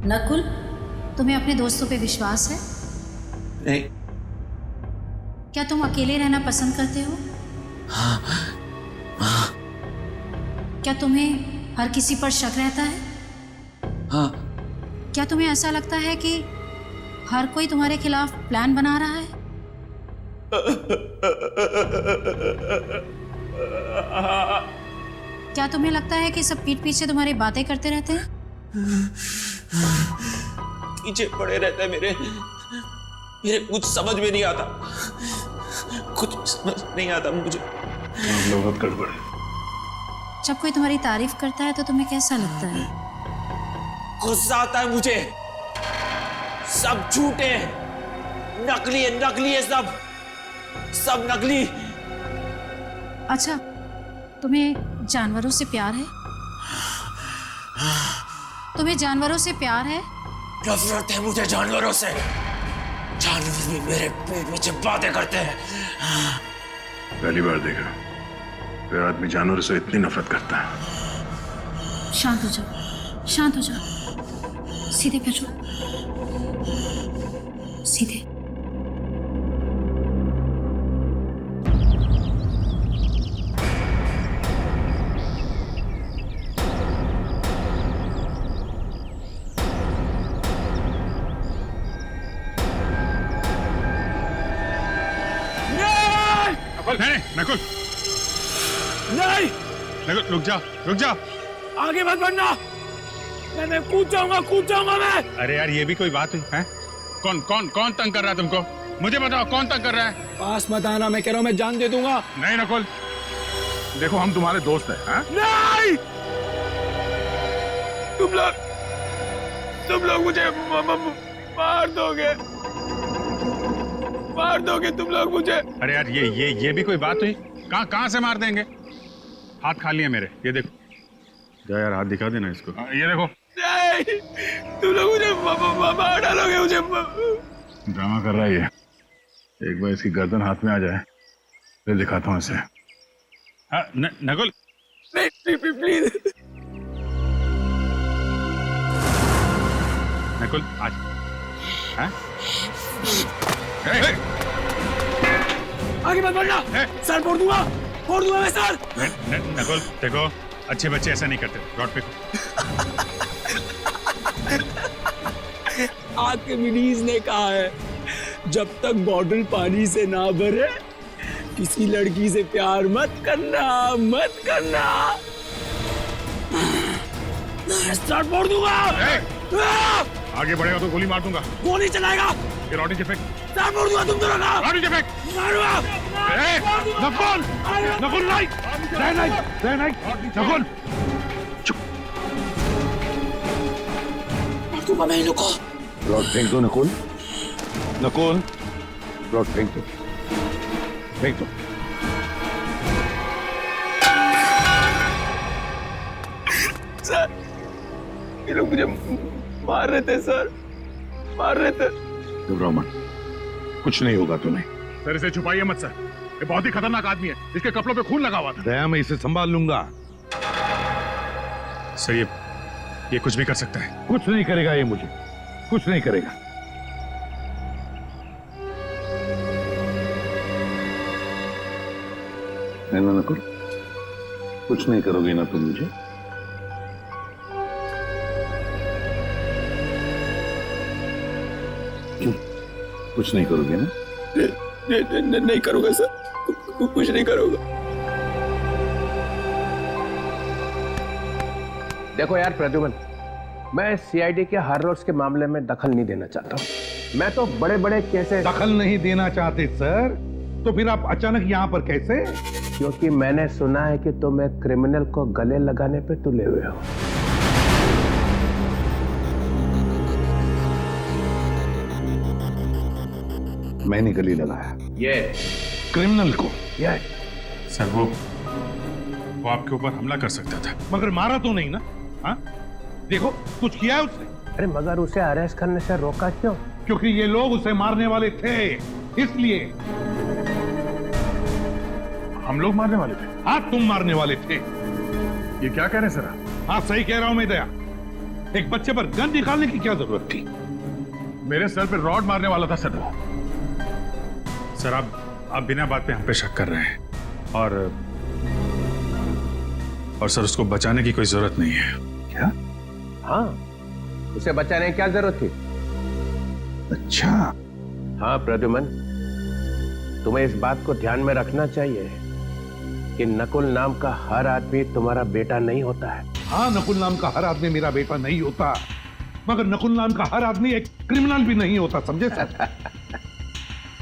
नकुल, तुम्हें अपने दोस्तों पे विश्वास है? नहीं। क्या तुम अकेले रहना पसंद करते हो? हाँ। क्या तुम्हें हर किसी पर शक रहता है? हाँ। क्या तुम्हें ऐसा लगता है कि हर कोई तुम्हारे खिलाफ प्लान बना रहा है? क्या तुम्हें लगता है कि सब पीठ पीछे तुम्हारी बातें करते रहते हैं? पीछे पड़े रहते हैं मेरे कुछ समझ में नहीं आता, कुछ समझ नहीं आता मुझे। बहुत गड़बड़ है। जब कोई तुम्हारी तारीफ करता है तो तुम्हें कैसा लगता है? गुस्सा आता है मुझे। सब झूठे, नकली है सब नकली। अच्छा, तुम्हें जानवरों से प्यार है? तुम्हें जानवरों से प्यार है? नफरत है मुझे जानवरों से। जानवर भी मेरे पेट में बातें करते हैं। पहली बार देखा कोई आदमी जानवरों से इतनी नफरत करता है। शांत हो जाओ, शांत हो जाओ। सीधे बैठो, सीधे। नकुल, नहीं, नकुल रुक जाओ। आगे मत बढ़ना। मैं कूद जाऊंगा मैं। अरे यार, ये भी कोई बात हुई है? कौन तंग कर रहा है तुमको? मुझे बताओ, कौन तंग कर रहा है? पास मत आना, मैं कह रहा हूँ मैं जान दे दूंगा। नहीं नकुल, देखो हम तुम्हारे दोस्त हैं। नहीं, तुम लोग मुझे मार दोगे तुम लोग मुझे। अरे यार, ये भी कोई बात हुई? कहाँ से मार देंगे? हाथ खाली है मेरे, ये देखो। जा यार, हाथ दिखा देना इसको। ये देखो। नहीं, तुम लोग मुझे मार डालोगे मुझे। ड्रामा कर रहा है ये। एक बार इसकी गर्दन हाथ में आ जाए फिर दिखाता हूँ इसे। नकुल, नहीं, प्लीज। नकुल आज आगे मत बढ़ना। सर फोड़ दूंगा मैं सर। नकुल देखो, अच्छे बच्चे ऐसा नहीं करते। रॉड पे आर्किमिडीज ने कहा है, जब तक बॉटल पानी से ना भरे किसी लड़की से प्यार मत करना। स्टार्ट फोड़ दूंगा। आगे बढ़ेगा तो गोली मार दूंगा। गोली चलाएगा। ये रॉडी फेंक। स्टार्ट फोड़ दूंगा तुम दोनों का। रॉडी फेंक। नकुल नहीं। नकुल चुप। मार दूंगा मैं इन लोग को। रॉड फेंक दो नकुल। रॉड फेंक दो। सर, ये लोग मुझे मार रहे थे सर, घबराओ मत, कुछ नहीं होगा तुम्हें। सर इसे छुपाइए मत सर, ये बहुत ही खतरनाक आदमी है। इसके कपड़ों पे खून लगा हुआ था। दया, मैं इसे संभाल लूंगा। सर ये कुछ भी कर सकता है। कुछ नहीं करेगा ये, मुझे कुछ नहीं करेगा। ना नकुल, कुछ नहीं करोगे ना तुम मुझे? कुछ नहीं करोगे ना? नहीं करूंगा सर, कुछ नहीं करूंगा। देखो यार प्रद्युमन, मैं सीआईडी के हार्लोड्स के मामले में दखल नहीं देना चाहता हूँ। मैं तो बड़े बड़े केसेस। दखल नहीं देना चाहते सर? तो फिर आप अचानक यहाँ पर कैसे? क्योंकि मैंने सुना है कि तुम एक क्रिमिनल को गले लगाने पे तुले हुए हो। मैंने गले लगाया ये क्रिमिनल को? ये सर वो आपके ऊपर हमला कर सकता था, मगर मारा तो नहीं ना? हाँ, देखो कुछ किया है उसने? अरे मगर उसे अरेस्ट करने से रोका क्यों? क्योंकि ये लोग उसे मारने वाले थे, इसलिए। हम लोग मारने वाले थे? हाँ, तुम मारने वाले थे। ये क्या कह रहे हैं सर? हाँ सही कह रहा हूं मैं दया। एक बच्चे पर गन निकालने की क्या जरूरत थी? मेरे सर पे रॉड मारने वाला था सर वो। सर आप बिना बात पे हम पे शक कर रहे हैं और सर उसको बचाने की कोई जरूरत नहीं है। क्या? हाँ, उसे बचाने की क्या जरूरत थी? अच्छा, हाँ प्रद्युमन, तुम्हें इस बात को ध्यान में रखना चाहिए कि नकुल नाम का हर आदमी तुम्हारा बेटा नहीं होता है। हाँ, नकुल नाम का हर आदमी मेरा बेटा नहीं होता, मगर नकुल नाम का हर आदमी एक क्रिमिनल भी नहीं होता, समझे सर?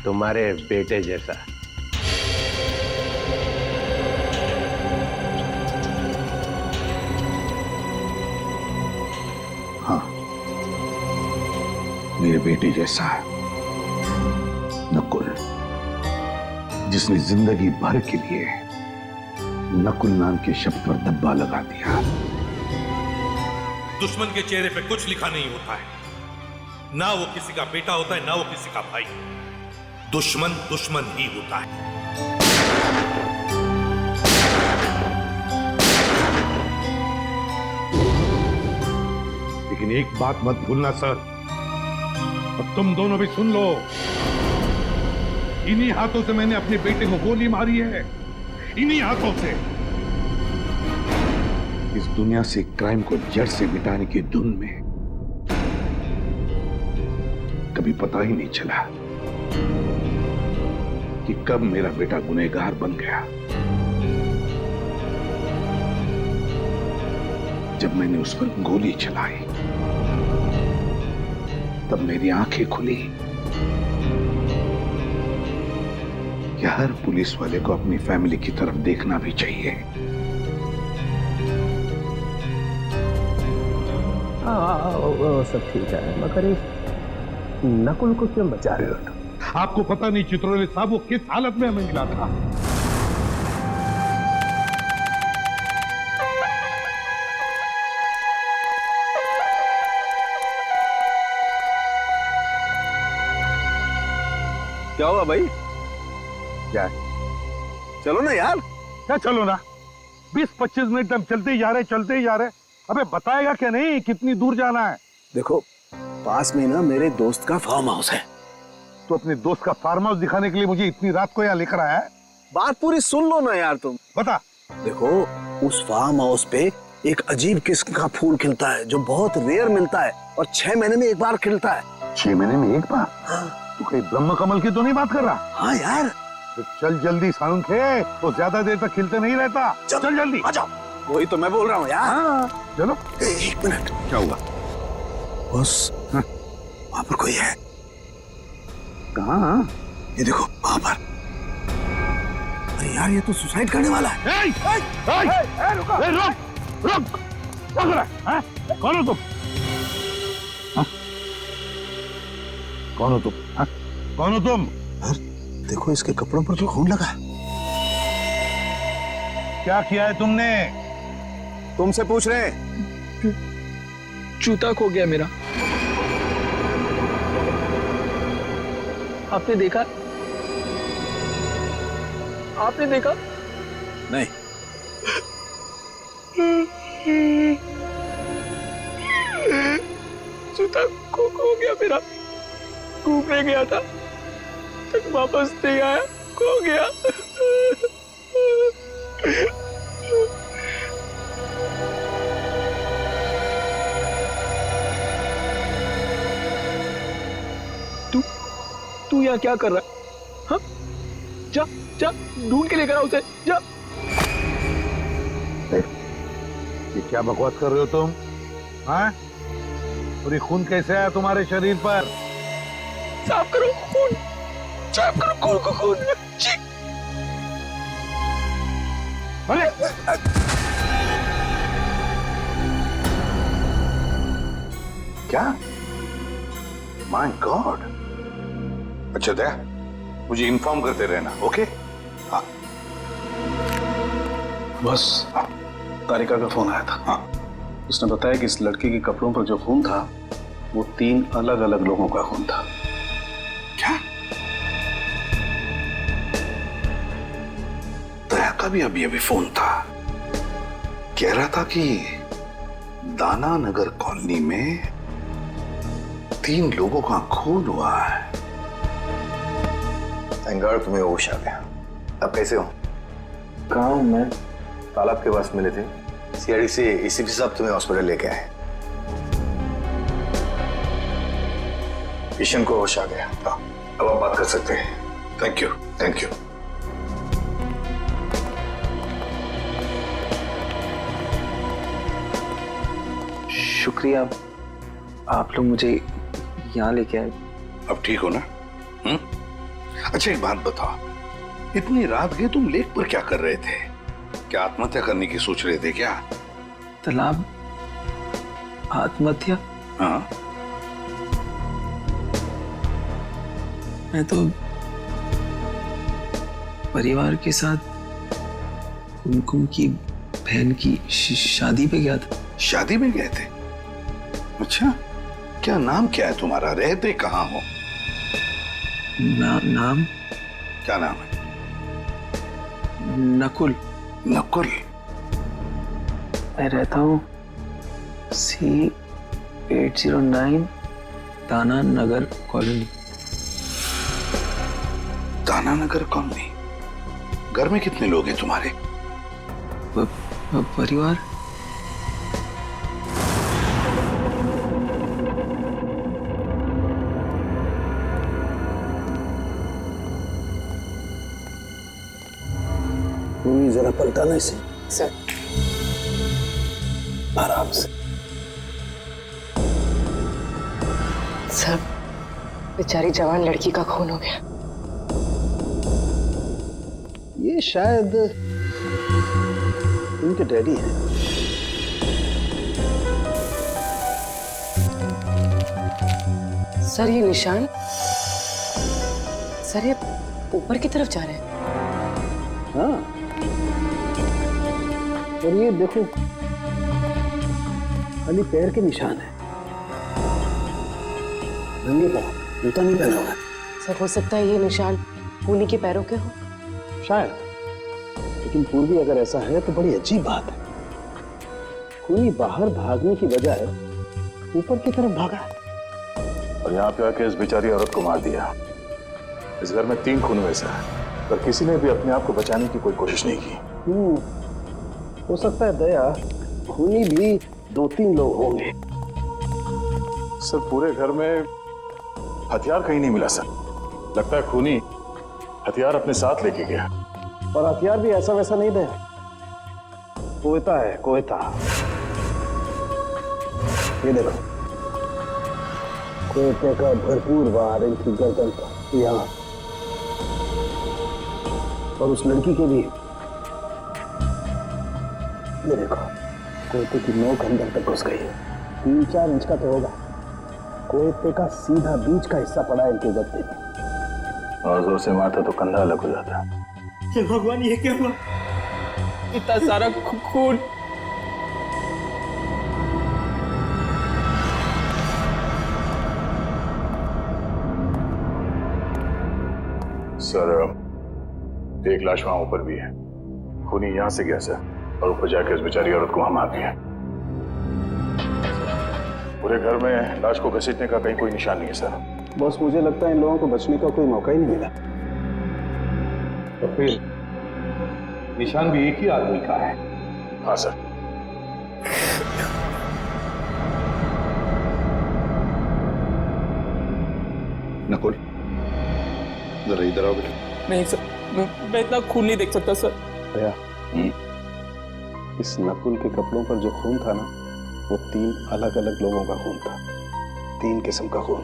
तुम्हारे बेटे जैसा। हाँ, मेरे बेटे जैसा नकुल, जिसने जिंदगी भर के लिए नकुल नाम के शब्द पर धब्बा लगा दिया। दुश्मन के चेहरे पे कुछ लिखा नहीं होता है, ना वो किसी का बेटा होता है ना वो किसी का भाई। दुश्मन दुश्मन ही होता है। लेकिन एक बात मत भूलना सर, और तुम दोनों भी सुन लो, इन्हीं हाथों से मैंने अपने बेटे को गोली मारी है, इन्हीं हाथों से। इस दुनिया से क्राइम को जड़ से मिटाने की धुन में कभी पता ही नहीं चला कि कब मेरा बेटा गुनहगार बन गया। जब मैंने उस पर गोली चलाई तब मेरी आंखें खुली कि हर पुलिस वाले को अपनी फैमिली की तरफ देखना भी चाहिए। हाँ, वो सब ठीक है, मगर इस नकुल को क्यों बचा रहे हो? आपको पता नहीं चित्रोले साहब वो किस हालत में हमें मिला था। क्या हुआ भाई? क्या चलो ना यार। क्या चलो ना? 20-25 मिनट हम चलते ही जा रहे। अबे बताएगा क्या नहीं कितनी दूर जाना है? देखो, पास में ना मेरे दोस्त का फार्म हाउस है। तो अपने दोस्त का फार्म हाउस दिखाने के लिए मुझे इतनी रात को यहाँ लेकर आया है? बात पूरी सुन लो ना यार तुम। बता। देखो, उस फार्म हाउस पे एक अजीब किस्म का फूल खिलता है जो बहुत रेयर मिलता है और 6 महीने में एक बार खिलता है। 6 महीने में एक बार? हाँ। तू कहीं ब्रह्म कमल की तो नहीं बात कर रहा? हाँ यार। तो चल जल्दी साउंड खे, तो ज्यादा देर तक खिलते नहीं रहता। चल जल्दी आ जाओ। वही तो मैं बोल रहा हूँ यार। हाँ, चलो। 1 मिनट। क्या हुआ? बस वहां पर कोई है। कहाँ? ये देखो वहां पर। अरे यार, ये तो सुसाइड करने वाला है। रुक। क्या कर रहा है? कौन हो तुम? कौन हो तुम? कौन हो तुम? देखो, इसके कपड़ों पर तो खून लगा है। क्या किया है तुमने? तुमसे पूछ रहे हैं। जूता खो गया मेरा। आपने देखा? आपने देखा? नहीं। जूता खो गया मेरा। घूमने गया था, तक वापस नहीं आया, खो गया। तू यहाँ क्या कर रहा है? हाँ? जा ढूंढ के लेकर आ उसे, जा। ये क्या बकवास कर रहे हो तुम? हाँ? और ये खून कैसे आया तुम्हारे शरीर पर? साफ करो खून, साफ करो खून को, खून। अरे क्या? My God. अच्छा दया, मुझे इन्फॉर्म करते रहना, ओके? हाँ। बस तारिका का फोन आया था। हाँ। उसने बताया कि इस लड़की के कपड़ों पर जो खून था वो 3 अलग-अलग लोगों का खून था। क्या? दया का भी अभी फोन था, कह रहा था कि दाना नगर कॉलोनी में 3 लोगों का खून हुआ है। थैंक गॉड तुम्हें होश आ गया। अब कैसे हो? कहाँ हूँ मैं? तालाब के पास मिले थे। सीआईडी से एसीपी साहब तुम्हें हॉस्पिटल लेके आए। किशन को होश आ गया। अब आप बात कर सकते हैं। Thank you, thank you. शुक्रिया, आप लोग मुझे यहाँ लेके आए। अब ठीक हो ना? अच्छा एक बात बताओ, इतनी रात गए तुम लेक पर क्या कर रहे थे? क्या आत्महत्या करने की सोच रहे थे क्या? तालाब आत्महत्या? हाँ। मैं तो परिवार के साथ कुमकुम की बहन की शादी पे गया था। शादी में गए थे? अच्छा, क्या नाम क्या है तुम्हारा? रहते कहाँ हो? नाम? क्या नाम है? नकुल। नकुल? मैं रहता हूँ C809 दाना नगर कॉलोनी। दाना नगर कॉलोनी? घर में कितने लोग हैं तुम्हारे? परिवार? जरा पलटाना इसे। सर। आराम से। सर, बेचारी जवान लड़की का खून हो गया। ये शायद उनके डैडी हैं। सर, ये निशान, सर ये ऊपर की तरफ जा रहे हैं। हाँ, और ये देखो, खाली पैर के निशान है। नंगे पाँव, जूता नहीं पहना हुआ है। सर, हो सकता है ये निशान खूनी के पैरों के हो। शायद, लेकिन पूर्वी अगर ऐसा है तो बड़ी अजीब बात है। खूनी बाहर भागने की बजाय ऊपर की तरफ भागा और यहाँ पे आके इस बेचारी औरत को मार दिया। इस घर में 3 खून हुए हैं, पर किसी ने भी अपने आप को बचाने की कोई कोशिश नहीं की। हो सकता है दया, खूनी भी 2-3 लोग होंगे। सर, पूरे घर में हथियार कहीं नहीं मिला सर। लगता है खूनी हथियार अपने साथ लेके गया। और हथियार भी ऐसा वैसा नहीं दे, कोयता है, कोयता। ये देखो, कोयते का भरपूर वार इनकी गर्दन पर, यहाँ, और उस लड़की के भी। ये देखो, कोयते की नोक अंदर तक घुस गई है। 3-4 इंच का तो होगा। कोयते का सीधा बीच का हिस्सा पड़ा है इनके गद्दे में। और जोर से मारता तो कंधा अलग हो जाता। हे भगवान, ये क्या हुआ? इतना सारा खून। सर, एक लाश वहां ऊपर भी है। खूनी यहां से गया सर, और ऊपर जाके उस बेचारी औरत को वहां मार दिया। पूरे घर में लाश को घसीटने का कहीं कोई निशान नहीं है सर। बॉस, मुझे लगता है इन लोगों को बचने का कोई मौका ही नहीं मिला। तो फिर निशान भी एक ही आदमी का है? हाँ सर। नकुल, जरा इधर आओ बेटा। नहीं सर, मैं इतना खून नहीं देख सकता सर। दया, इस नकुल के कपड़ों पर जो खून था ना, वो 3 अलग अलग लोगों का खून था। 3 किस्म का खून।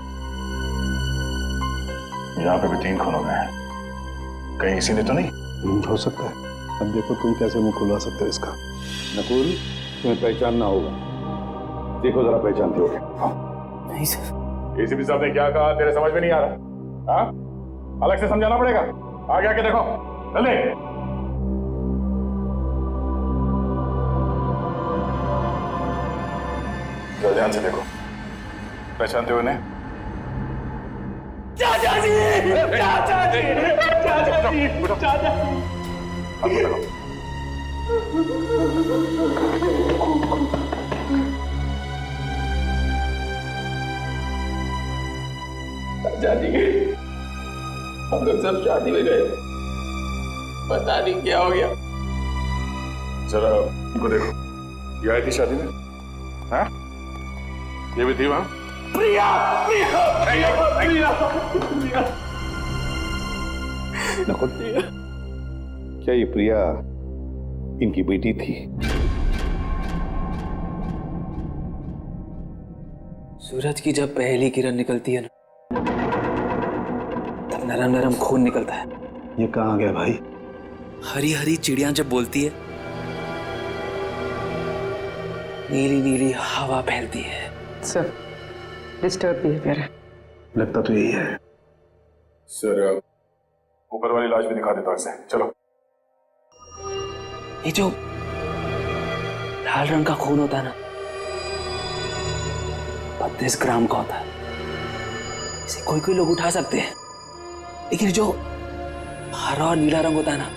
यहाँ पे भी 3 खून हो गए हैं। कहीं इसी ने तो नहीं? हो सकता है। अब देखो तुम कैसे मुंह खुलवा सकते हो इसका। नकुल, तुम्हें पहचानना होगा। देखो जरा, पहचानते हो? हाँ। नहीं सर। एसीपी साहब ने क्या कहा तेरे समझ में नहीं आ रहा? हाँ, अलग से समझाना पड़ेगा। आगे आके देखो, जल्दी। ध्यान से देखो, पहचानते हो इन्हें? चाचा जी, चाचा जी, चाचा जी, चाचा। हाथ में लगाओ। शादी गई, हम लोग सब शादी में गए, पता नहीं क्या हो गया। जरा इनको देखो, ये आई थी शादी में? हाँ? ये भी थी वहां? प्रिया, प्रिया, प्रिया, प्रिया, नकुल, क्या ये प्रिया इनकी बेटी थी? सूरज की जब पहली किरण निकलती है ना, तब नरम नरम खून निकलता है। ये कहाँ गया भाई? हरी हरी चिड़िया जब बोलती है, नीली नीली हवा फैलती है। सर, डिस्टर्ब बिहेवियर है। लगता तो यही है। सर, ऊपर वाली लाश भी दिखा देता हूं इसे। चलो। ये जो लाल रंग का खून होता है ना, 32 ग्राम का होता है। इसे कोई कोई लोग उठा सकते हैं, लेकिन जो हरा और नीला रंग होता है ना,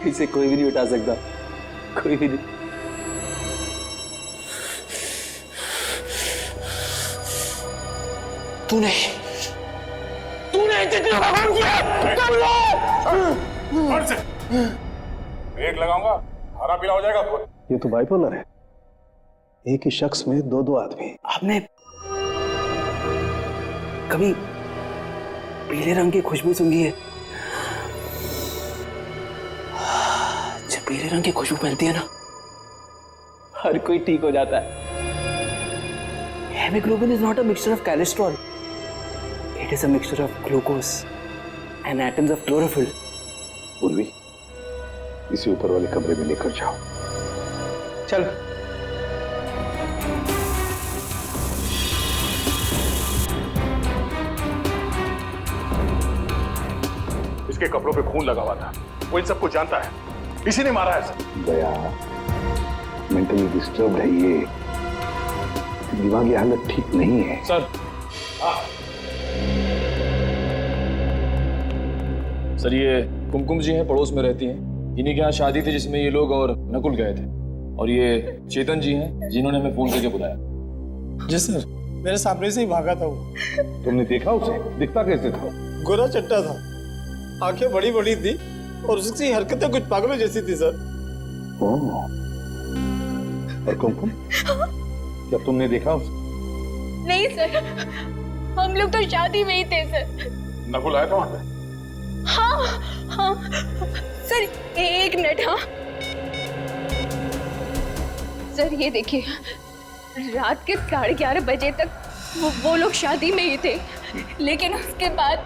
इसे कोई भी नहीं उठा सकता, कोई भी नहीं। तूने जितना काम किया कर लो। और से ब्रेक लगाऊंगा, हरा पीला हो जाएगा खून। ये तो बाइपोलर है, एक ही शख्स में दो दो आदमी। आपने कभी पीले रंग की खुशबू सूंघी है? जब पीले रंग की खुशबू फैलती है ना, हर कोई ठीक हो जाता है। Haemoglobin is not a mixture of cholesterol. It is a mixture of glucose and atoms of chlorophyll. Urvi, इसे ऊपर वाले कमरे में लेकर जाओ। चल। इसके कपड़ों पे खून लगा हुआ था, वो इन सबको जानता है, इसी ने मारा है सर। दया मेंटली डिस्टर्ब है, ये दिमागी हालत ठीक नहीं है। सर, सर ये कुमकुम जी हैं, पड़ोस में रहती हैं। इन्हीं के यहाँ शादी थी जिसमें ये लोग और नकुल गए थे, और ये चेतन जी हैं जिन्होंने हमें फोन करके बुलाया। जी सर, मेरे सामने से ही भागा था वो। तुमने देखा उसे? दिखता कैसे था? गोरा चट्टा था, आंखें बड़ी बड़ी थी और उसकी हरकतें कुछ पागलों जैसी थी सर। ओह, और कुमकुम, क्या तुमने देखा उसे? नहीं सर, हम लोग तो शादी में ही थे सर। नकुल आया था वहां पे? हाँ हाँ सर, एक मिनट। हाँ सर, ये देखिए, रात के 11:30 बजे तक वो लोग शादी में ही थे, लेकिन उसके बाद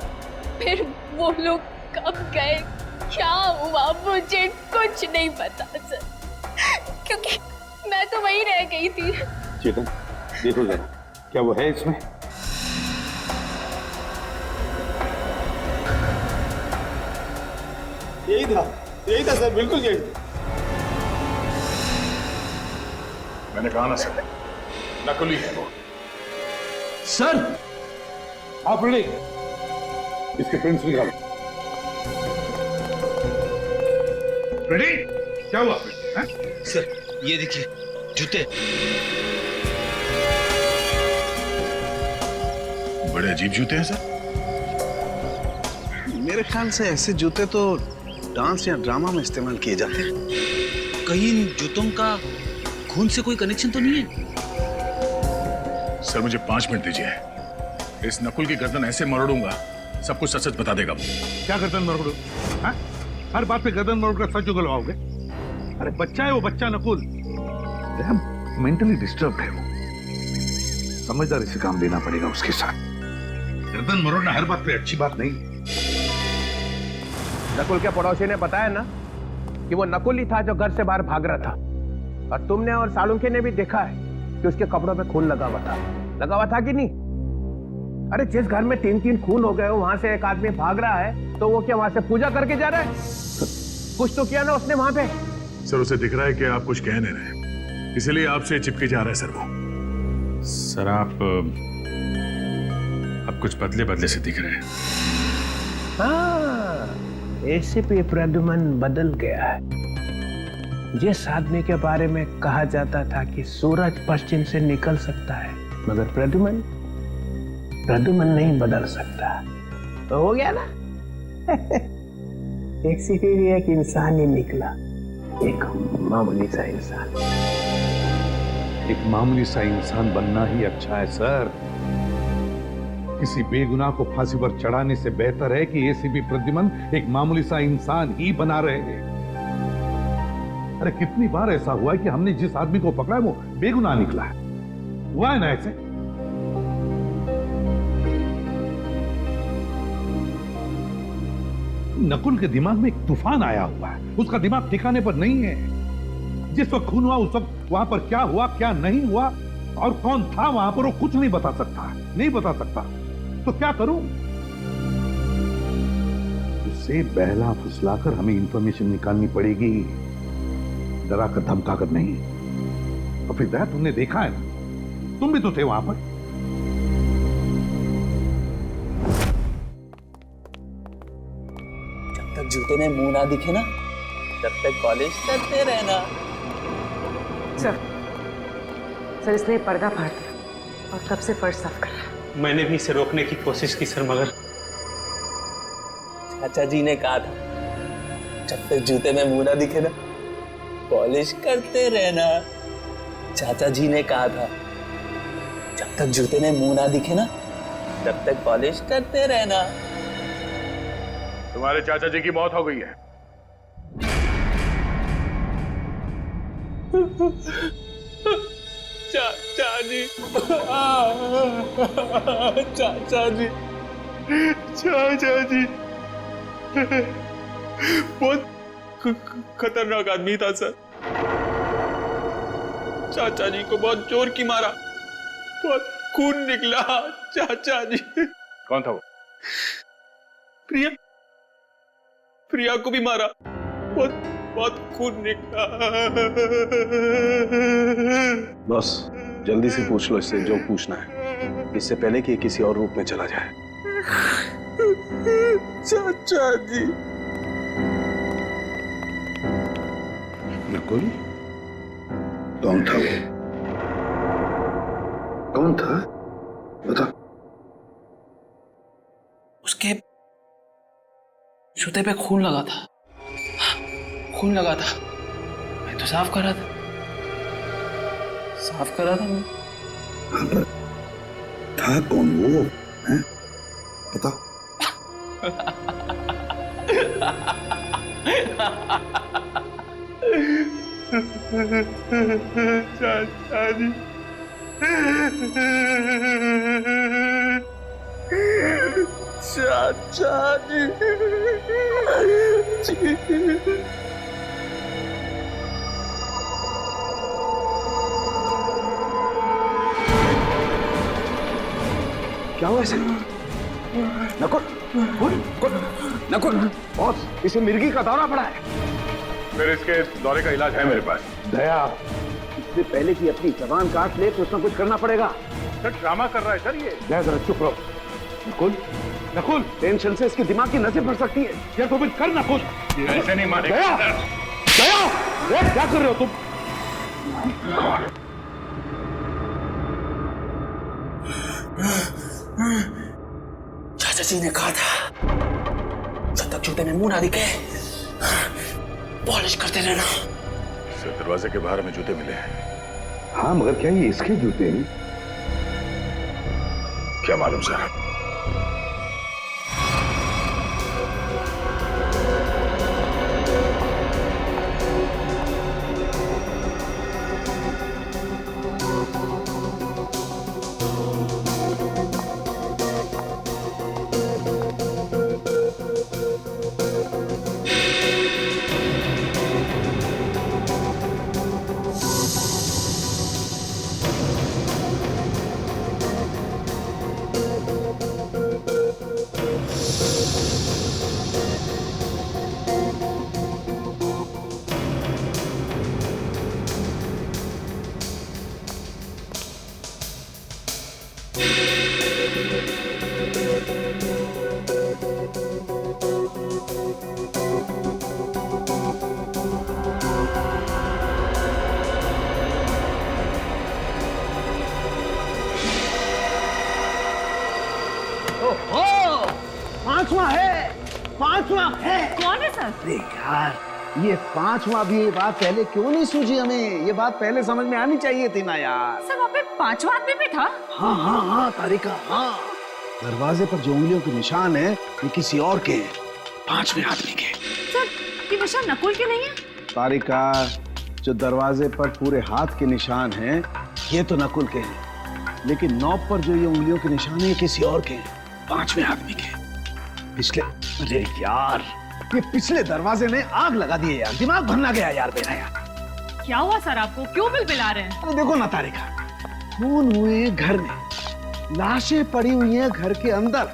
फिर वो लोग कब गए, क्या हुआ, मुझे कुछ नहीं पता सर, क्योंकि मैं तो वहीं रह गई थी। चेतन, देखो जरा, क्या वो है इसमें? यही था सर, बिल्कुल यही। मैंने कहा ना सर, नकुली है वो। सर, आप रेडी? इसके प्रिंट्स निकालो। रेडी? क्या हुआ? सर, ये देखिए जूते। बड़े अजीब जूते हैं सर। मेरे ख्याल से ऐसे जूते तो डांस या ड्रामा में इस्तेमाल किए जाते हैं। कहीं इन जूतों का खून से कोई कनेक्शन तो नहीं है? सर मुझे 5 मिनट दीजिए, इस नकुल की गर्दन ऐसे मरोड़ूंगा, सब कुछ सच सच बता देगा वो। क्या गर्दन मरोड़ो? हाँ? हर बात पे गर्दन मरोड़ कर सच उगलवाओगे? अरे बच्चा है वो, बच्चा नकुल। मेंटली डिस्टर्ब है वो, समझदारी से काम लेना पड़ेगा उसके साथ। गर्दन मरोड़ना हर बात पे अच्छी बात नहीं। नकुल के पड़ोसी ने बताया ना कि वो नकुल ही था जो घर से बाहर भाग रहा था, और तुमने और सालुंखे ने भी देखा है कि उसके कपड़ों पे खून लगा हुआ था कि नहीं? अरे जिस घर में 3-3 खून हो गए हो, वहां से एक आदमी भाग रहा है, तो वो क्या वहां से पूजा करके जा रहा है? कुछ तो किया ना उसने वहां पे। सर उसे दिख रहा है कि आप कुछ कह नहीं रहे, इसलिए आपसे चिपके जा रहा है सर वो। सर आप कुछ बदले बदले से दिख रहे हैं। हाँ, एसीपी प्रद्युमन बदल गया है। जिस आदमी के बारे में कहा जाता था कि सूरज पश्चिम से निकल सकता है, मगर प्रद्युमन प्रद्युमन नहीं बदल सकता, तो हो गया ना। एक से भी एक इंसान ही निकला, एक मामूली सा इंसान। एक मामूली सा इंसान बनना ही अच्छा है सर। किसी बेगुनाह को फांसी पर चढ़ाने से बेहतर है कि एसीपी प्रद्युमन एक मामूली सा इंसान ही बना रहे। अरे कितनी बार ऐसा हुआ है कि हमने जिस आदमी को पकड़ा है वो बेगुनाह निकला है। हुआ है ना ऐसे? नकुल के दिमाग में एक तूफान आया हुआ है, उसका दिमाग ठिकाने पर नहीं है। जिस वक्त खून हुआ उस वक्त वहां पर क्या हुआ क्या नहीं हुआ और कौन था वहां पर वो कुछ नहीं बता सकता, नहीं बता सकता। तो क्या करूं? उससे बहला फुसलाकर हमें इंफॉर्मेशन निकालनी पड़ेगी, डरा कर धमका कर नहीं। और फिर दया तुमने देखा है ना, तुम भी तो थे वहां पर। जब तक जूते में मुंह ना दिखे ना तब तक कॉलेज करते रहना। सर इसने पर्दा फाड़ दिया और तब से फर्श साफ कर रहा है। मैंने भी इसे रोकने की कोशिश की सर, मगर चाचा जी ने कहा था जब तक जूते में मुंह ना दिखे ना पॉलिश करते रहना। चाचा जी ने कहा था जब तक जूते में मुंह ना दिखे ना तब तक पॉलिश करते रहना। तुम्हारे चाचा जी की मौत हो गई है। चाचा जी, चाचा जी, चाचा जी बहुत खतरनाक आदमी था सर। चाचा जी को बहुत जोर की मारा, बहुत खून निकला। चाचा जी। कौन था वो? प्रिया, प्रिया को भी मारा, बहुत बहुत खून निकला। बस जल्दी से पूछ लो इससे जो पूछना है, इससे पहले कि किसी और रूप में चला जाए। चाचा जी। नकुल कौन था वो? कौन था बता। उसके जूते पे खून लगा था, खून लगा था। मैं तो साफ कर रहा था, साफ कर रहा था मैं। था कौन वो है? बता। चाचा जी, चाचा जी, क्या हुआ इसे? नकुल, नकुल, बॉस इसे मिर्गी का दौरा पड़ा है। फिर इसके दौरे का इलाज है मेरे पास। दया, इससे पहले कि अपनी जबान काट ले कुछ ना कुछ करना पड़ेगा। सर ड्रामा कर रहा है सर ये। दया जरा चुप रहो। नकुल, नकुल, टेंशन से इसके दिमाग की नसें फट सकती है। यार तो फिर कर नकुल। ऐसे नहीं मारेगा। दया, दया, दया, क्या कर रहे हो तुम? चाचा जी ने कहा था जब तक जूते में मुंह ना दिखे पॉलिश करते रहना। सर दरवाजे के बाहर में जूते मिले हैं। हाँ मगर क्या ये इसके जूते हैं? क्या मालूम सर। पांचवा है, पांचवा है। कौन है सर? अरे यार, ये पांचवा भी ये बात पहले क्यों नहीं सूझी हमें? ये बात पहले समझ में आनी चाहिए थी ना यार। सर वहाँ पे पांचवा आदमी भी था? हाँ हाँ हाँ तारिका, हाँ। दरवाजे पर जो उंगलियों के निशान है ये किसी और के हैं, पांचवें आदमी के। सर ये निशान नकुल के नहीं है? तारिका, जो दरवाजे पर पूरे हाथ के निशान हैं ये तो नकुल के हैं, लेकिन नॉब पर जो ये उंगलियों के निशान है ये किसी और के हैं, पांचवें आदमी के। पिछले, अरे यार, ये पिछले दरवाजे में आग लगा दी है यार, दिमाग भरना गया यार मेरा यार। क्या हुआ सर आपको? क्यों बिलबिला रहे हैं? अरे देखो ना तारिका, खून हुए हैं घर में, लाशें पड़ी हुई हैं घर के अंदर,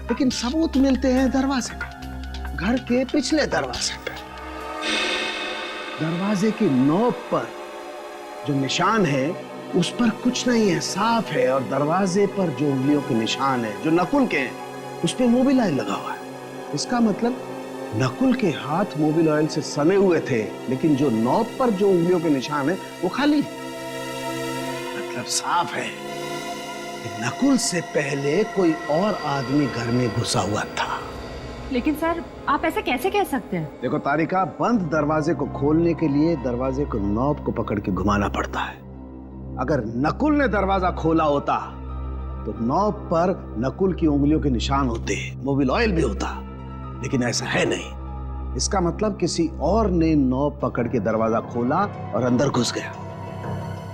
लेकिन सबूत मिलते हैं दरवाजे पे, घर के पिछले दरवाजे पे। दरवाजे की नोक पर जो निशान है उस पर कुछ नहीं है, साफ है। और दरवाजे पर जो उंगलियों के निशान है जो नकुल के हैं उस पे मोबिल ऑयल लगा हुआ है। इसका मतलब नकुल के हाथ मोबिल ऑयल से सने हुए थे, लेकिन जो नॉब पर जो उंगलियों के निशान है वो खाली है। मतलब साफ है कि नकुल से पहले कोई और आदमी घर में घुसा हुआ था। लेकिन सर आप ऐसे कैसे कह सकते हैं? देखो तारिका, बंद दरवाजे को खोलने के लिए दरवाजे को नॉब को पकड़ के घुमाना पड़ता है। अगर नकुल ने दरवाजा खोला होता तो नॉब पर नकुल की उंगलियों के निशान होते, मोबिल ऑयल भी होता, लेकिन ऐसा है नहीं। इसका मतलब किसी और ने नॉब पकड़ के दरवाजा खोला और अंदर घुस गया।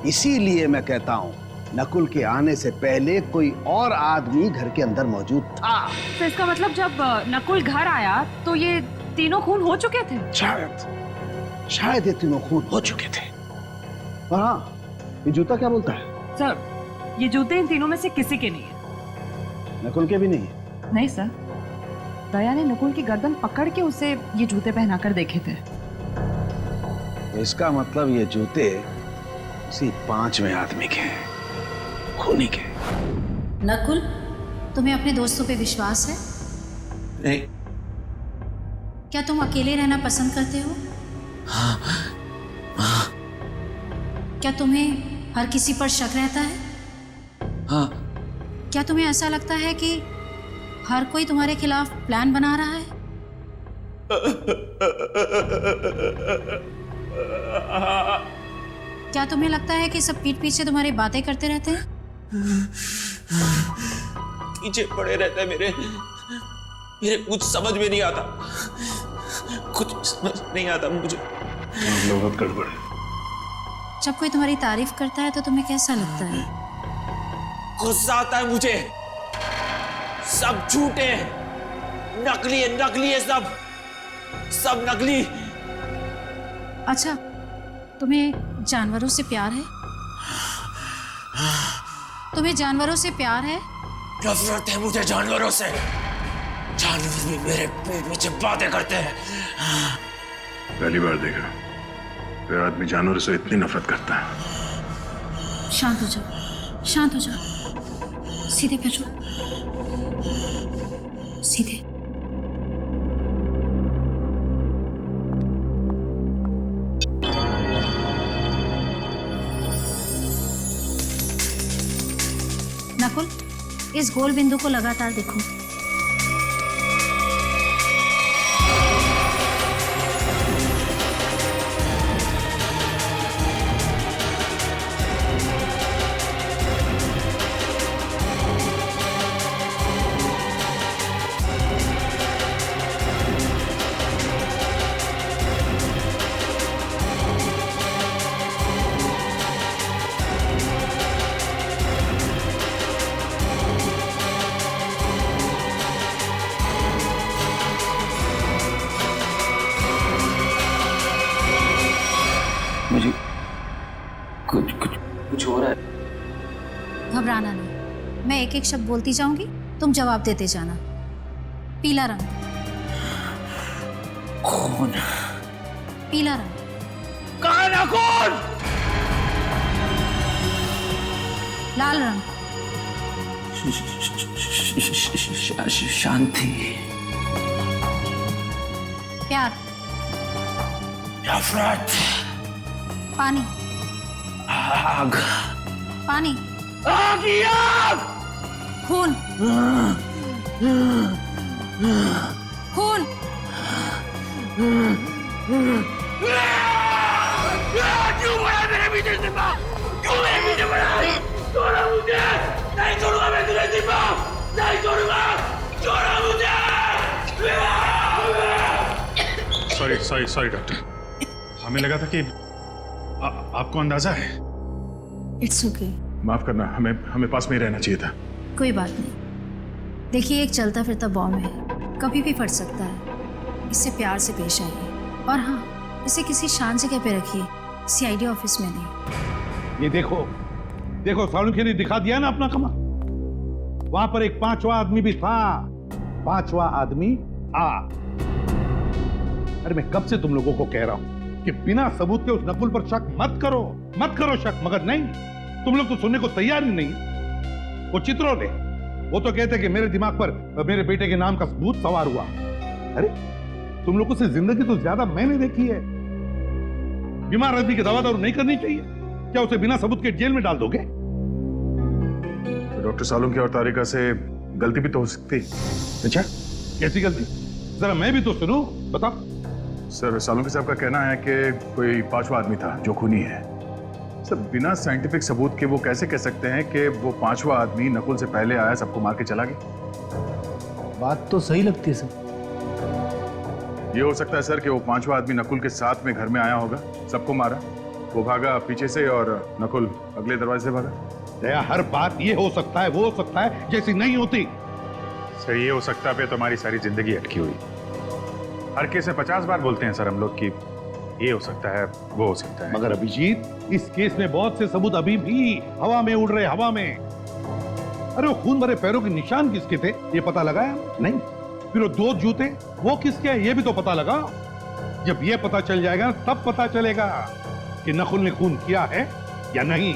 इसीलिए मैं कहता हूं नकुल के आने से पहले कोई और आदमी घर के अंदर मौजूद था। तो इसका मतलब जब नकुल घर आया तो ये तीनों खून हो चुके थे? शायद ये तीनों खून हो चुके थे। और हाँ, ये जूता क्या बोलता है? सर ये जूते इन तीनों में से किसी के नहीं है। नकुल के भी नहीं है? नहीं सर, दया ने नकुल की गर्दन पकड़ के उसे ये जूते पहनाकर देखे थे। तो इसका मतलब ये जूते उसी पांचवें आदमी के हैं, खूनी के। नकुल, तुम्हें अपने दोस्तों पे विश्वास है? नहीं। क्या तुम अकेले रहना पसंद करते हो? हाँ। क्या तुम्हें हर किसी पर शक रहता है? हाँ। क्या तुम्हें ऐसा लगता है कि हर कोई तुम्हारे खिलाफ प्लान बना रहा है? क्या तुम्हें लगता है कि सब पीठ पीछे तुम्हारी बातें करते रहते हैं? पीछे पड़े रहते हैं मेरे कुछ समझ में नहीं आता, कुछ समझ नहीं आता मुझे। बहुत गड़बड़ है। जब कोई तुम्हारी तारीफ करता है तो तुम्हें कैसा लगता है? गुस्सा आता है मुझे। सब झूठे हैं, नकली है, नकली है, सब नकली। अच्छा, तुम्हें जानवरों से प्यार है? तुम्हें जानवरों से प्यार है? नफरत है मुझे जानवरों से। जानवर भी मेरे पेट नीचे बातें करते हैं। पहली बार देखा कोई आदमी जानवरों से इतनी नफरत करता है। शांत हो जाओ, शांत हो जाओ, सीधे बैठो, सीधे। नकुल, इस गोल बिंदु को लगातार देखो। मुझे कुछ हो रहा है। घबराना नहीं, मैं एक एक शब्द बोलती जाऊंगी, तुम जवाब देते जाना। पीला रंग। खून। पीला रंग। काला खून। लाल रंग। शांति। प्यार। नफरत। पानी। आग। पानी। आग। खून। सॉरी डॉक्टर, हमें लगा था कि आपको अंदाजा है। It's okay. माफ करना, हमें पास में ही रहना चाहिए था। कोई बात नहीं। देखिए, एक चलता फिरता बॉम्ब है, कभी भी फट सकता है। इससे प्यार से पेश आइए, और हाँ, इसे किसी शांत जगह पे रखिए, सीआईडी ऑफिस में नहीं। ये देखो देखो, सालुंखे ने दिखा दिया ना अपना कमा। वहां पर एक 5वां आदमी भी था, 5वां आदमी था। अरे मैं कब से तुम लोगों को कह रहा हूं कि बिना सबूत के उस नकुल पर शक मत करो शक, मगर नहीं, तुम लोग तो सुनने को तैयार ही नहीं। वो चित्रोले, वो तो कहते कि मेरे दिमाग पर मेरे बेटे के नाम का भूत सवार हुआ। अरे तुम लोगों से जिंदगी तो ज्यादा मैंने देखी है। बीमार आदमी की दवा दारू नहीं करनी चाहिए क्या? उसे बिना सबूत के जेल में डाल दोगे? तो डॉक्टर सालुंखे और तारिका से गलती भी तो हो सकती। अच्छा, कैसी गलती? जरा मैं भी तो सुनूं, बताओ। सर, सालुंखे साहब का कहना है कि कोई 5वां आदमी था जो खूनी है। सर, बिना साइंटिफिक सबूत के वो कैसे कह सकते हैं कि वो 5वां आदमी नकुल से पहले आया, सबको मार के चला गया? बात तो सही लगती है सर। ये हो सकता है सर कि वो 5वां आदमी नकुल के साथ में घर में आया होगा, सबको मारा, वो भागा पीछे से और नकुल अगले दरवाजे से भागा। दया, हर बात ये हो सकता है, वो हो सकता है जैसी नहीं होती। सर, ये हो सकता है पे तो हमारी सारी जिंदगी अटकी हुई। हर केस में 50 बार बोलते हैं सर हम लोग कि ये हो सकता है, वो हो सकता है। मगर अभिजीत, इस केस में बहुत से सबूत अभी भी हवा में उड़ रहे, हवा में। अरे वो खून भरे पैरों के निशान किसके थे ये पता लगाया? नहीं। फिर वो 2 जूते, वो किसके हैं ये भी तो पता लगा। जब ये पता चल जाएगा तब पता चलेगा कि नकुल ने खून किया है या नहीं।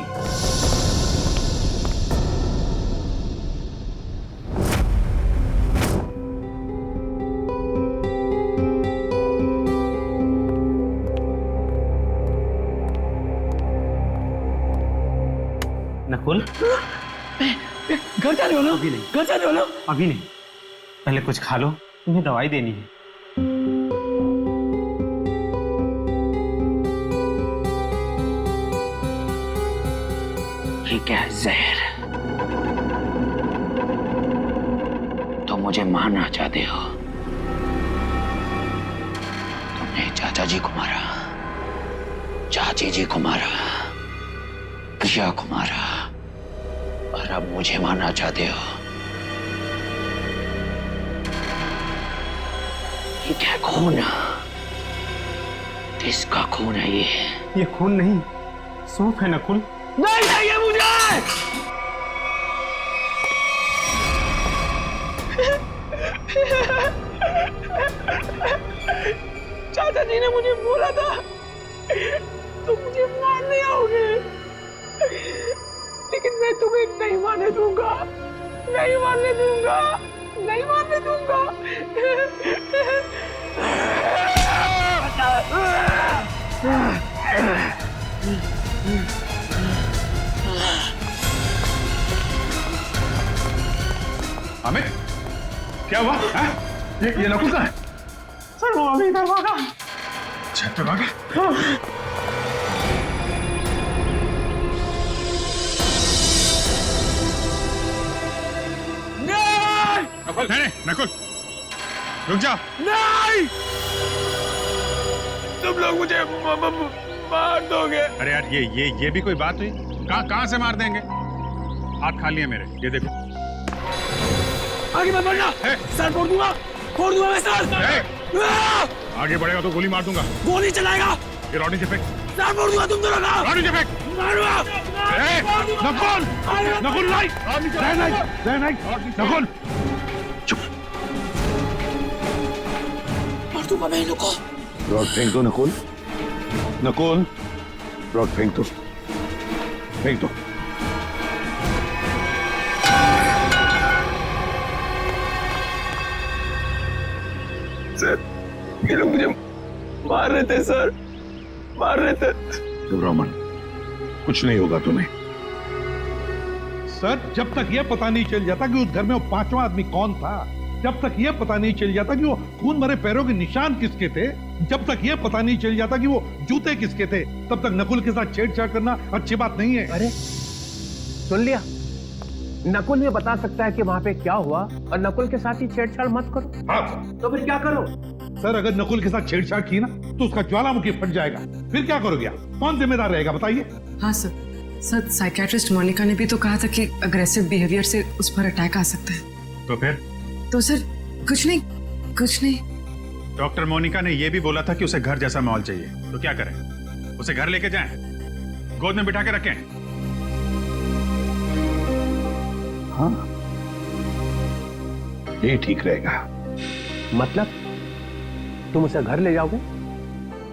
नकुल, घर जा रहे हो ना? अभी नहीं। घर जा रहे हो ना? अभी नहीं, पहले कुछ खा लो, तुम्हें दवाई देनी है। ये क्या है? जहर? तो मुझे मारना चाहते हो? तुमने चाचा जी को मारा, चाची जी को मारा, प्रिया को मारा, और अब मुझे मारना चाहते हो? ये क्या खून है? किसका खून है ये? ये खून नहीं, सूप है नकुल। नहीं चाहिए मुझे। चाचा जी ने मुझे बोला था तुम मुझे मारने आओगे, लेकिन मैं तुम्हें नहीं मारने दूंगा, नहीं मारने दूंगा, नहीं मारने दूंगा। अमित, क्या हुआ? ये नकुल का है? सर, वो अभी इधर भागा। छत पे भागा? नकुल, नहीं, नकुल, रुक जा। नहीं, तुम लोग मुझे मार दोगे। अरे यार, ये भी कोई बात हुई? कहां से मार देंगे? हाथ खाली है मेरे, ये देखो। आगे मत बढ़ना, सर फोड़ दूंगा मैं सर। आगे बढ़ेगा तो गोली मार दूंगा। गोली चलाएगा? ये रॉडी से फेंक। सर फोड़ दूंगा तुम दोनों का। रॉडी से फेंक। नकुल, नकुल नहीं, नकुल, चुप। मार दूंगा मैं इनको। रॉड फेंक दो नकुल, नकुल, रॉड फेंक दो, फेंक दो। सर, ये लोग मुझे मार रहे थे सर, मार रहे थे। घबराओ मत, कुछ नहीं होगा तुम्हें। सर, जब तक यह पता नहीं चल जाता कि उस घर में वो 5वां आदमी कौन था, जब तक यह पता नहीं चल जाता कि वो खून भरे पैरों के निशान किसके थे, जब तक यह पता नहीं चल जाता कि वो जूते किसके थे, तब तक नकुल के साथ छेड़छाड़ करना अच्छी बात नहीं है। अरे सुन लिया, नकुल ये बता सकता है कि वहां पे क्या हुआ, और नकुल के साथ ही छेड़छाड़ मत करो। हाँ। तो फिर क्या करो? सर अगर नकुल के साथ छेड़छाड़ की ना तो उसका ज्वालामुखी फट जाएगा। फिर क्या करोगे आप? कौन जिम्मेदार रहेगा बताइए? हाँ सर साइकियाट्रिस्ट मोनिका ने भी तो कहा था कि अग्रेसिव बिहेवियर से उस पर अटैक आ सकता है। तो फिर? तो सर कुछ नहीं। डॉक्टर मोनिका ने यह भी बोला था कि उसे घर जैसा माहौल चाहिए, तो क्या करें? उसे घर लेके जाएं, गोद में बिठा के रखें? हाँ ये ठीक रहेगा। मतलब तुम उसे घर ले जाओगे?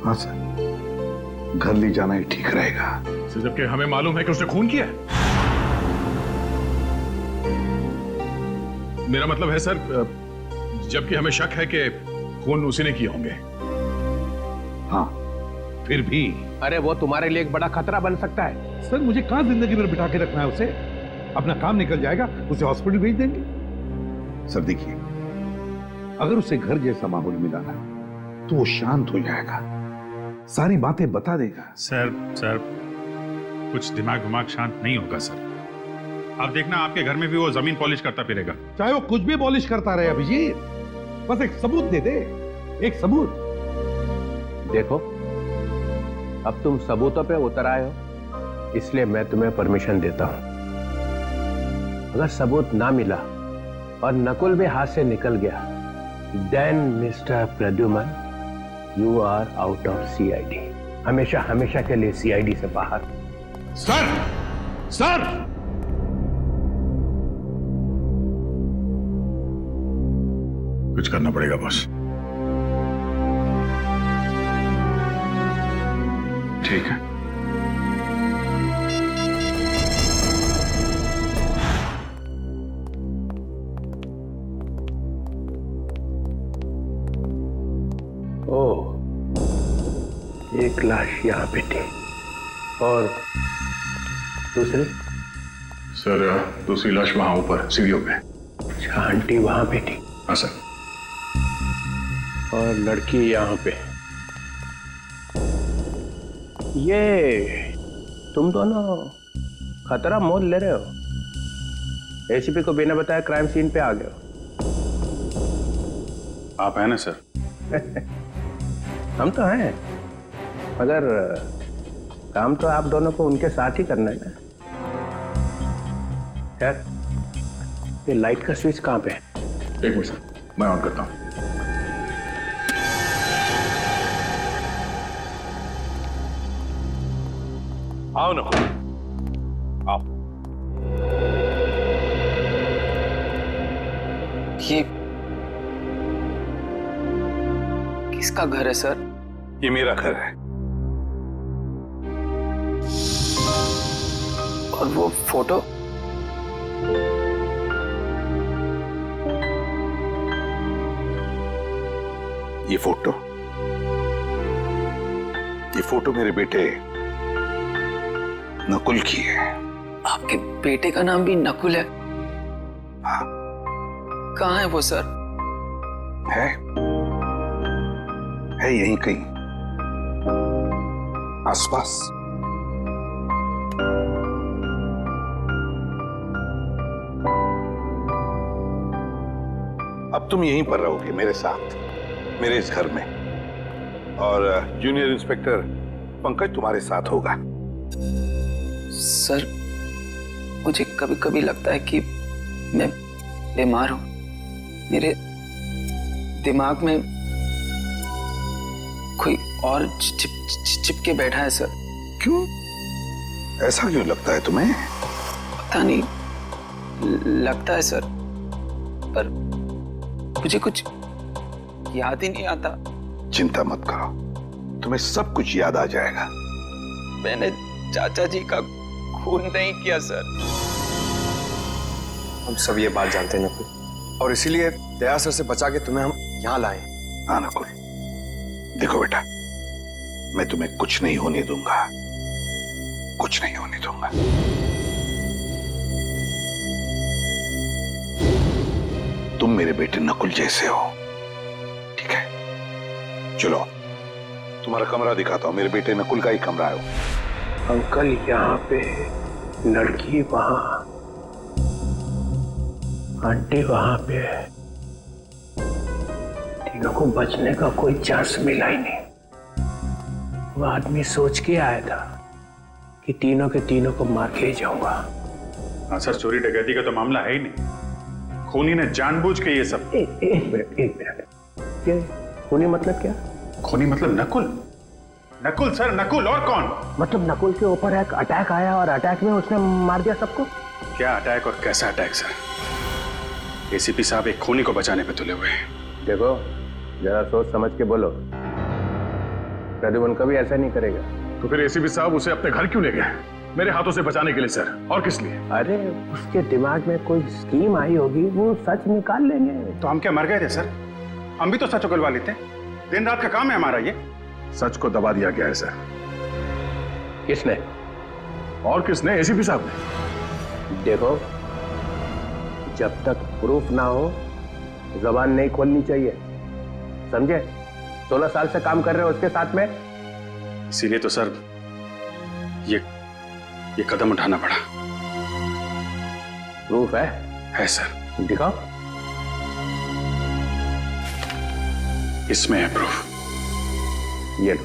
हाँ सर, घर ले जाना ही ठीक रहेगा। जबकि हमें मालूम है कि उसने खून किया है। मेरा मतलब है सर, जबकि हमें शक है कि खून उसी ने किए होंगे। हाँ फिर भी। अरे वो तुम्हारे लिए एक बड़ा खतरा बन सकता है। सर मुझे कहां जिंदगी भर बिठा के रखना है उसे? अपना काम निकल जाएगा, उसे हॉस्पिटल भेज देंगे। सर देखिए, अगर उसे घर जैसा माहौल मिला ना तो वो शांत हो जाएगा, सारी बातें बता देगा। सर कुछ दिमाग शांत नहीं होगा सर। आप देखना, आपके घर में भी वो जमीन पॉलिश करता फिरेगा। चाहे वो कुछ भी पॉलिश करता रहे अभिजीत, बस एक सबूत दे दे, एक सबूत। देखो अब तुम सबूतों पे उतर आए हो, इसलिए मैं तुम्हें परमिशन देता हूं। अगर सबूत ना मिला और नकुल भी हाथ से निकल गया, then mister Pradyuman you are out of CID, हमेशा के लिए सीआईडी से बाहर। सर कुछ करना पड़ेगा बॉस। ठीक है। ओह, एक लाश यहाँ पे थी और दूसरी? सर दूसरी लाश वहां ऊपर सीढ़ियों पे। अच्छा, आंटी वहां पे थी? हाँ सर। और लड़की यहाँ पे। ये तुम दोनों खतरा मोल ले रहे हो। एसीपी को बिना बताए क्राइम सीन पे आ गए हो। आप हैं ना सर? हम तो हैं, मगर काम तो आप दोनों को उनके साथ ही करना है ना। यार ये लाइट का स्विच कहाँ पे है? एक मिनट सर, मैं ऑन करता हूँ। आओ ना, आओ। ये किसका घर है सर? ये मेरा घर है। और वो फोटो? ये फोटो मेरे बेटे नकुल की है। आपके बेटे का नाम भी नकुल है? हाँ। कहाँ है वो सर? है यहीं कहीं आसपास। अब तुम यहीं पर रहोगे मेरे साथ, मेरे इस घर में, और जूनियर इंस्पेक्टर पंकज तुम्हारे साथ होगा। सर मुझे कभी कभी लगता है कि मैं बीमार हूं। मेरे दिमाग में कोई और चिपके बैठा है सर। क्यों? ऐसा क्यों लगता है तुम्हें? पता नहीं, लगता है सर, पर मुझे कुछ याद ही नहीं आता। चिंता मत करो, तुम्हें सब कुछ याद आ जाएगा। मैंने चाचा जी का खून नहीं किया सर। हम सब ये बात जानते हैं नकुल, और इसीलिए दया सर से बचा के तुम्हें हम यहाँ लाए। हाँ नकुल, देखो बेटा, मैं तुम्हें कुछ नहीं होने दूंगा, कुछ नहीं होने दूंगा। तुम मेरे बेटे नकुल जैसे हो, ठीक है? चलो तुम्हारा कमरा दिखाता हूं। मेरे बेटे नकुल का ही कमरा है। अंकल यहाँ पे, लड़की वहां, आंटी वहां पे, तीनों को बचने का कोई चांस मिला ही नहीं। वो आदमी सोच के आया था कि तीनों के तीनों को मार के ही जाऊंगा। हाँ सर, चोरी डकैती का तो मामला है ही नहीं। खूनी ने जानबूझ के ये सब। एक मिनट, ये खूनी मतलब क्या? खूनी मतलब नकुल। नकुल सर, नकुल, और कौन? मतलब नकुल के ऊपर एक अटैक आया और अटैक में उसने मार दिया सबको? क्या अटैक और कैसा अटैक सर? एसीपी साहब एक खूनी को बचाने पे तुले हुए हैं। देखो, जरा सोच समझ के बोलो। प्रद्युमन कभी ऐसा नहीं करेगा। तो फिर एसीपी साहब उसे अपने घर क्यों ले गए? मेरे हाथों से बचाने के लिए सर, और किस लिए? अरे उसके दिमाग में कोई स्कीम आई होगी, वो सच निकाल लेंगे। तो हम क्या मर गए थे सर? हम भी तो सच उगलवा लेते। दिन रात का काम है हमारा ये। सच को दबा दिया गया है सर। किसने? और किसने? एसीपी साहब ने। देखो, जब तक प्रूफ ना हो जबान नहीं खोलनी चाहिए, समझे? 16 साल से काम कर रहे हो उसके साथ में। इसीलिए तो सर ये कदम उठाना पड़ा। प्रूफ है? है सर। दिखाओ। इसमें है प्रूफ। ये लो।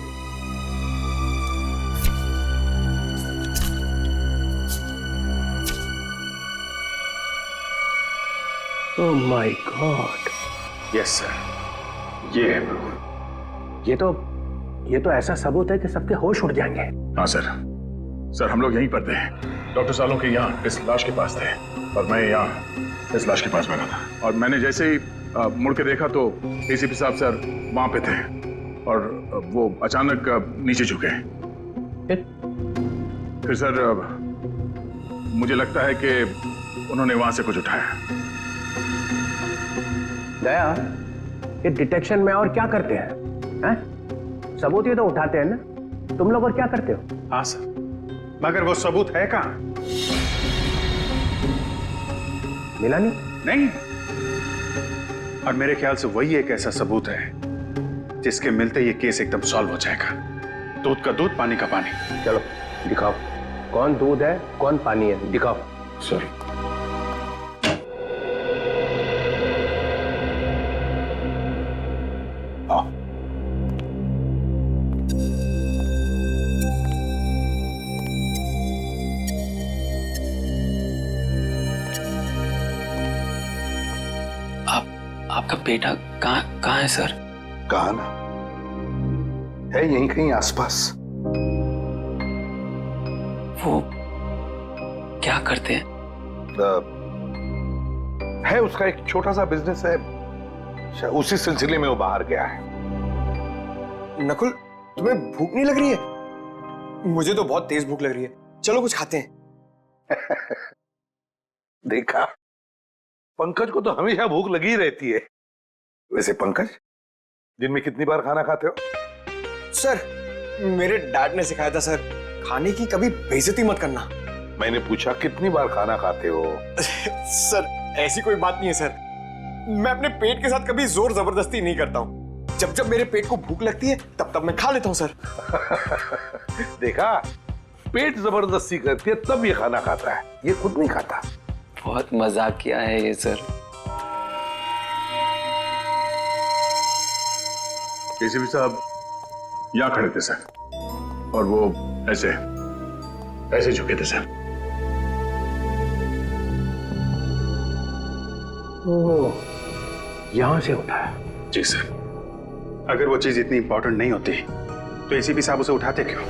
Oh my God. Yes sir, ये है प्रूफ। ये तो ऐसा सबूत है कि सबके होश उड़ जाएंगे। हाँ सर। सर हम लोग यहीं पर थे। डॉक्टर सालों के यहाँ इस लाश के पास थे और मैं यहाँ इस लाश के पास बैठा था। और मैंने जैसे ही मुड़ के देखा तो एसीपी साहब सर वहां पे थे और वो अचानक नीचे झुके। फिर सर मुझे लगता है कि उन्होंने वहां से कुछ उठाया। दया, ये डिटेक्शन में और क्या करते हैं? सबूत ही तो उठाते हैं ना। तुम लोग और क्या करते हो? हाँ सर, मगर वो सबूत है कहाँ? मिला नहीं? और मेरे ख्याल से वही एक ऐसा सबूत है जिसके मिलते ये केस एकदम सॉल्व हो जाएगा। दूध का दूध, पानी का पानी। चलो दिखाओ, कौन दूध है कौन पानी है, दिखाओ। सॉरी। आपका बेटा कहाँ है सर? कहा ना, है यहीं कहीं आसपास। वो क्या करते हैं? है उसका एक छोटा सा बिजनेस है, उसी सिलसिले में वो बाहर गया है। नकुल, तुम्हें भूख नहीं लग रही है? मुझे तो बहुत तेज भूख लग रही है, चलो कुछ खाते हैं। देखा, पंकज को तो हमेशा भूख लगी रहती है। वैसे पंकज, दिन में कितनी बार खाना खाते हो? सर, मेरे डैड ने सिखाया था सर, खाने की कभी बेइज्जती मत करना। मैंने पूछा कितनी बार खाना खाते हो? सर, ऐसी कोई बात नहीं है सर। मैं अपने पेट के साथ कभी जोर जबरदस्ती नहीं करता हूँ। जब जब मेरे पेट को भूख लगती है तब तब मैं खा लेता हूँ सर। देखा, पेट जबरदस्ती करती है तब ये खाना खाता है, ये खुद नहीं खाता। बहुत मजाक किया है ये सर। एसीपी साहब यहाँ खड़े थे सर, और वो ऐसे झुके थे सर। ओह, यहां से उठाया? जी सर। अगर वो चीज इतनी इंपॉर्टेंट नहीं होती तो एसीपी साहब उसे उठाते क्यों?